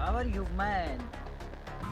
How are you man?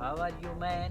How are you man?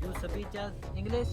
You speak English?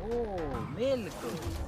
Oh, milk.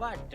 What?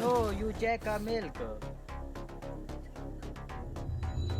No, you check a milk.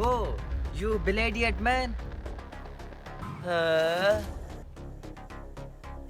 Oh, you bloody man.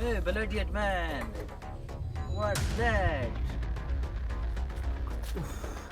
Hey, bloody man. What's that?